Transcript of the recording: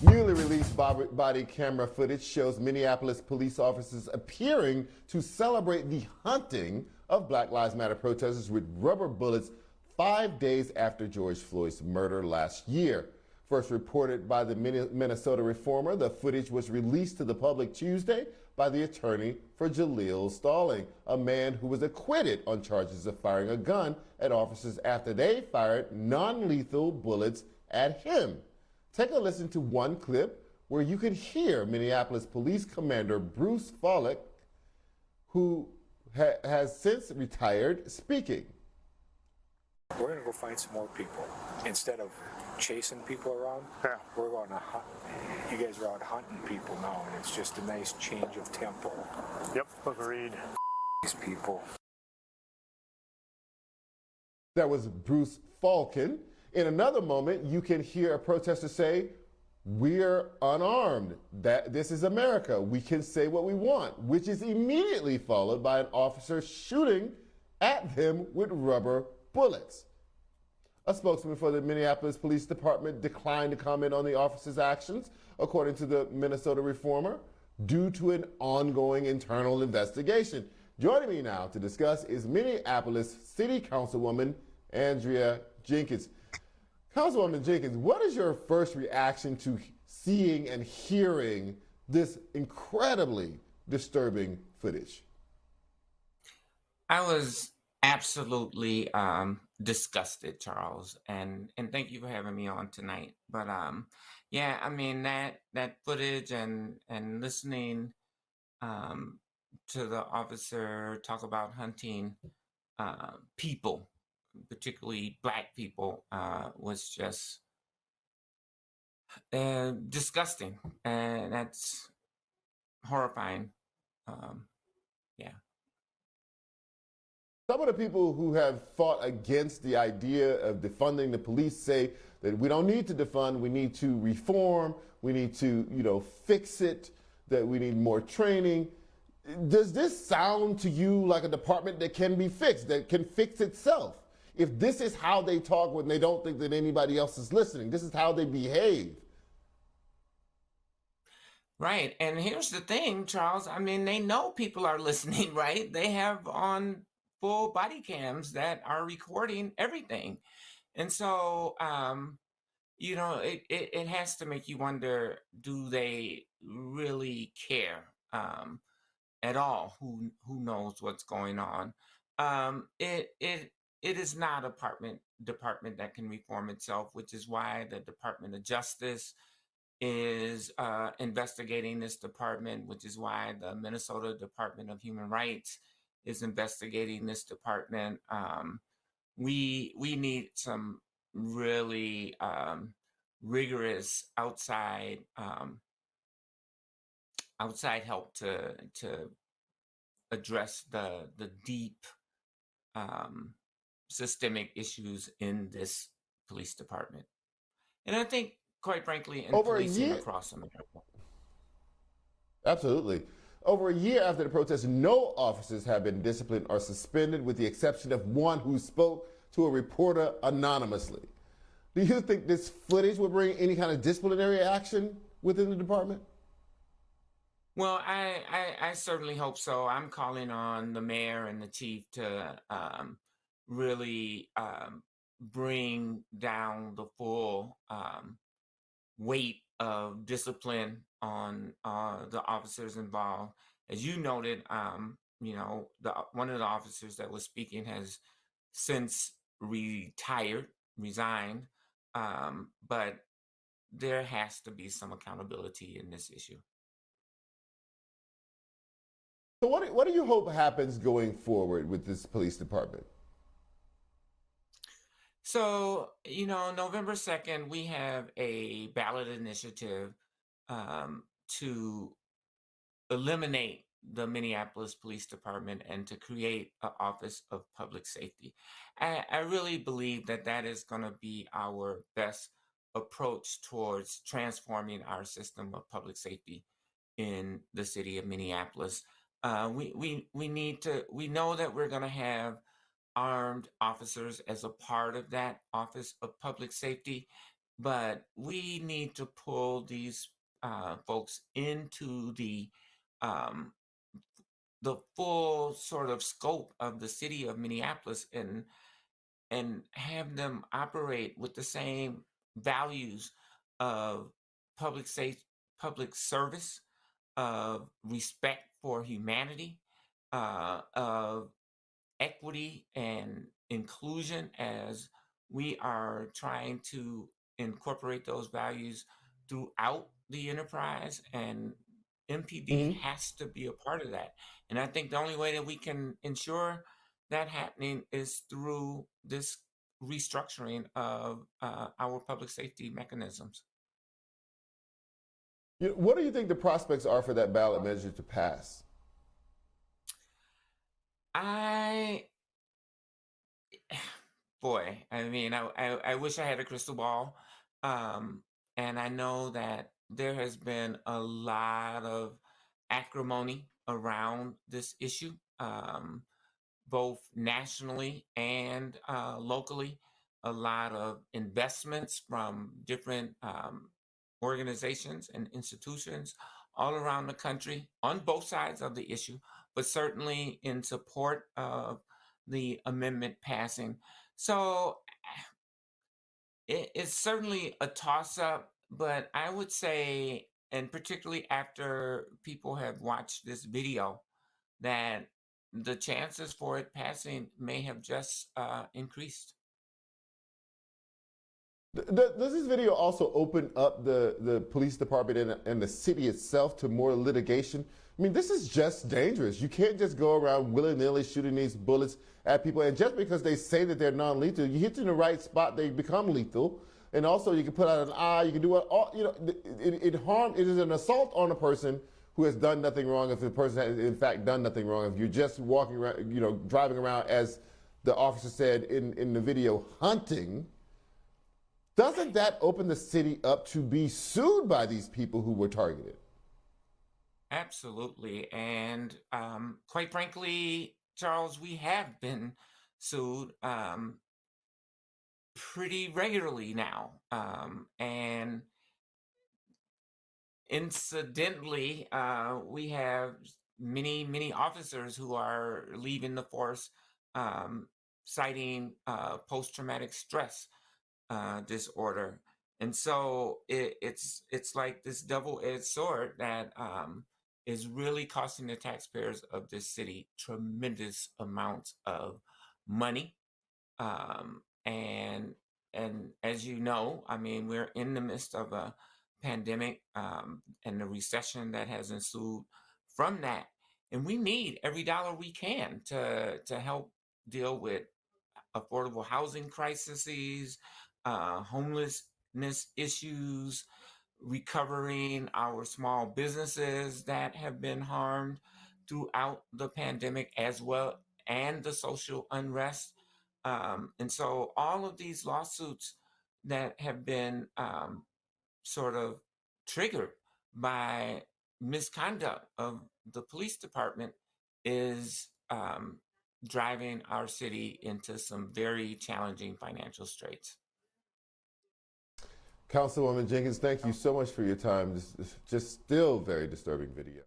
Newly released body camera footage shows Minneapolis police officers appearing to celebrate the hunting of Black Lives Matter protesters with rubber bullets 5 days after George Floyd's murder last year. First reported by the Minnesota Reformer, the footage was released to the public Tuesday by the attorney for Jaleel Stalling, a man who was acquitted on charges of firing a gun at officers after they fired non-lethal bullets at him. Take a listen to one clip where you can hear Minneapolis Police Commander Bruce Follick, who has since retired, speaking. We're going to go find some more people. Instead of chasing people around, we're going to hunt. You guys are out hunting people now, and it's just a nice change of tempo. Yep, agreed. These people. That was Bruce Falcon. In another moment, you can hear a protester say, "We're unarmed. This is America. We can say what we want," which is immediately followed by an officer shooting at them with rubber bullets. A spokesman for the Minneapolis Police Department declined to comment on the officer's actions, according to the Minnesota Reformer, due to an ongoing internal investigation. Joining me now to discuss is Minneapolis City Councilwoman Andrea Jenkins. Councilwoman Jenkins, what is your first reaction to seeing and hearing this incredibly disturbing footage? I was absolutely disgusted, Charles, and thank you for having me on tonight. But yeah, I mean that footage and listening to the officer talk about hunting people, particularly Black people, was just disgusting, and that's horrifying. Yeah. Some of the people who have fought against the idea of defunding the police say that we don't need to defund, we need to reform, we need to, fix it, that we need more training. Does this sound to you like a department that can be fixed, that can fix itself? If this is how they talk when they don't think that anybody else is listening, this is how they behave. Right. And here's the thing, Charles. I mean, they know people are listening, right? They have on full body cams that are recording everything. And so, it has to make you wonder, do they really care at all? Who knows what's going on? It is not a department that can reform itself, which is why the Department of Justice is investigating this department, which is why the Minnesota Department of Human Rights is investigating this department. We need some really rigorous outside help to address the deep systemic issues in this police department, and I think, quite frankly, in policing across America. Absolutely. Over a year after the protest, no officers have been disciplined or suspended, with the exception of one who spoke to a reporter anonymously. Do you think this footage will bring any kind of disciplinary action within the department? Well, I certainly hope so. I'm calling on the mayor and the chief to really bring down the full weight of discipline on the officers involved. As you noted, one of the officers that was speaking has since resigned, but there has to be some accountability in this issue. So what do you hope happens going forward with this police department? So, November 2nd, we have a ballot initiative to eliminate the Minneapolis Police Department and to create an Office of Public Safety. I really believe that is going to be our best approach towards transforming our system of public safety in the city of Minneapolis. We know that we're going to have armed officers as a part of that Office of Public Safety. but we need to pull these folks into um, the full sort of scope of the city of Minneapolis and have them operate with the same values of public safe, public service, of respect for humanity, of equity and inclusion as we are trying to incorporate those values throughout the enterprise. And MPD Mhm. has to be a part of that. And I think the only way that we can ensure that happening is through this restructuring of our public safety mechanisms. What do you think the prospects are for that ballot measure to pass? I, boy, I mean, I wish I had a crystal ball. Um, and I know that there has been a lot of acrimony around this issue, both nationally and locally. A lot of investments from different organizations and institutions all around the country on both sides of the issue, but certainly in support of the amendment passing. So it's certainly a toss up, but I would say, and particularly after people have watched this video, that the chances for it passing may have just increased. Does this video also open up the police department and the city itself to more litigation? I mean, this is just dangerous. You can't just go around willy-nilly shooting these bullets at people. And just because they say that they're non-lethal, you hit in the right spot, they become lethal. And also, you can put out an eye. You can do all. You know, it is an assault on a person who has done nothing wrong. If the person has in fact done nothing wrong, if you're just walking around, driving around as the officer said in the video, hunting. Doesn't that open the city up to be sued by these people who were targeted? Absolutely. And quite frankly, Charles, we have been sued pretty regularly now. And incidentally, we have many officers who are leaving the force, um, citing post-traumatic stress disorder. And so it's like this double-edged sword that is really costing the taxpayers of this city tremendous amounts of money. And as you know, I mean, we're in the midst of a pandemic and the recession that has ensued from that, and we need every dollar we can to help deal with affordable housing crises, homelessness issues, recovering our small businesses that have been harmed throughout the pandemic as well, and the social unrest. And so all of these lawsuits that have been sort of triggered by misconduct of the police department is driving our city into some very challenging financial straits. Councilwoman Jenkins, thank you so much for your time. This is just still very disturbing video.